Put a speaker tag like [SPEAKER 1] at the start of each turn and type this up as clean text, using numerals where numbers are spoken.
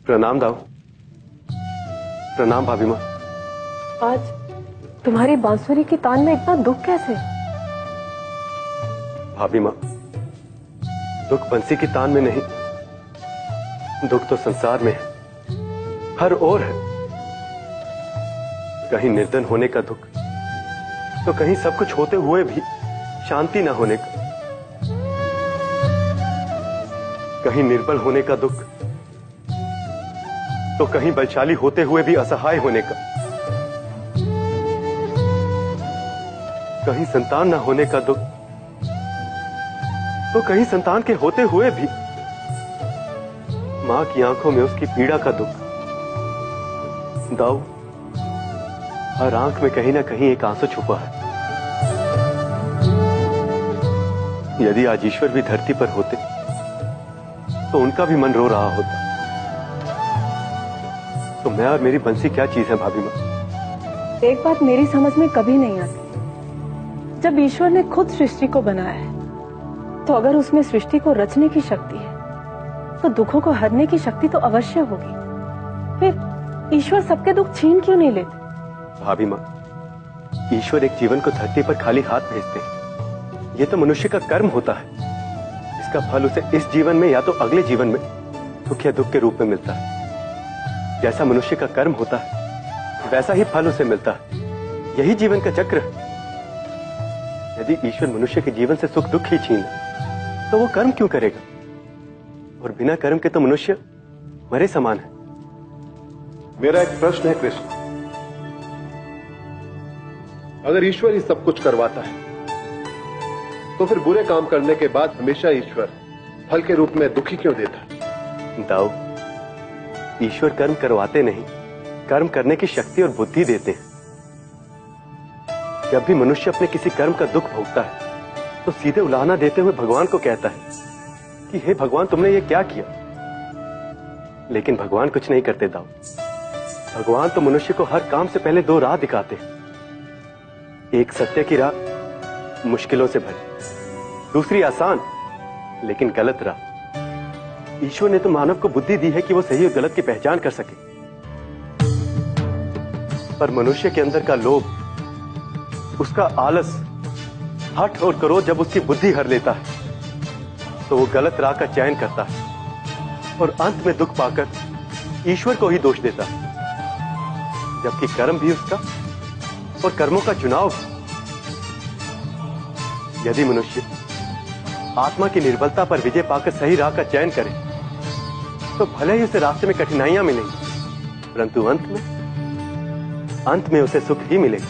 [SPEAKER 1] प्रणाम दाऊ। प्रणाम भाभी माँ।
[SPEAKER 2] आज तुम्हारी बांसुरी की तान में इतना दुख कैसे?
[SPEAKER 1] भाभी माँ, दुख बंसी की तान में नहीं, दुख तो संसार में है, हर ओर है। कहीं निर्धन होने का दुख, तो कहीं सब कुछ होते हुए भी शांति न होने का, कहीं निर्बल होने का दुख, तो कहीं बलशाली होते हुए भी असहाय होने का, कहीं संतान न होने का दुख, तो कहीं संतान के होते हुए भी मां की आंखों में उसकी पीड़ा का दुख। दाऊ, हर आंख में कहीं ना कहीं एक आंसू छुपा है। यदि आज ईश्वर भी धरती पर होते तो उनका भी मन रो रहा होता। तो मैं और मेरी बंसी क्या चीज है भाभी मां?
[SPEAKER 2] एक बात मेरी समझ में कभी नहीं आती, जब ईश्वर ने खुद सृष्टि को बनाया है, तो अगर उसमें सृष्टि को रचने की शक्ति है, तो दुखों को हरने की शक्ति तो अवश्य होगी। फिर ईश्वर सबके दुख छीन क्यों नहीं लेते?
[SPEAKER 1] भाभी मां, ईश्वर एक जीवन को धरती पर खाली हाथ भेजते हैं। यह तो मनुष्य का कर्म होता है, इसका फल उसे इस जीवन में या तो अगले जीवन में सुख या दुख के रूप में मिलता है। जैसा मनुष्य का कर्म होता है, वैसा ही फल उसे मिलता है। यही जीवन का चक्र है। यदि ईश्वर मनुष्य के जीवन से सुख दुख ही छीन ले, तो वो कर्म क्यों करेगा? और बिना कर्म के तो मनुष्य मरे समान है।
[SPEAKER 3] मेरा एक प्रश्न है कृष्ण, अगर ईश्वर ही सब कुछ करवाता है, तो फिर बुरे काम करने के बाद हमेशा ईश्वर फल के रूप में दुखी क्यों देता है?
[SPEAKER 1] दाऊ, ईश्वर कर्म करवाते नहीं, कर्म करने की शक्ति और बुद्धि देते हैं। जब भी मनुष्य अपने किसी कर्म का दुख भोगता है, तो सीधे उलाहना देते हुए भगवान को कहता है कि हे भगवान, तुमने ये क्या किया? लेकिन भगवान कुछ नहीं करते दाऊ। भगवान तो मनुष्य को हर काम से पहले दो राह दिखाते हैं। एक सत्य की राह, मुश्किलों से भरी, दूसरी आसान लेकिन गलत राह। ईश्वर ने तो मानव को बुद्धि दी है कि वो सही और गलत की पहचान कर सके, पर मनुष्य के अंदर का लोभ, उसका आलस, हठ और क्रोध जब उसकी बुद्धि हर लेता है, तो वो गलत राह का चयन करता है और अंत में दुख पाकर ईश्वर को ही दोष देता है। जबकि कर्म भी उसका और कर्मों का चुनाव भी। यदि मनुष्य आत्मा की निर्बलता पर विजय पाकर सही राह का चयन करे, तो भले ही उसे रास्ते में कठिनाइयां मिलेंगी, परंतु अंत में उसे सुख ही मिलेगा।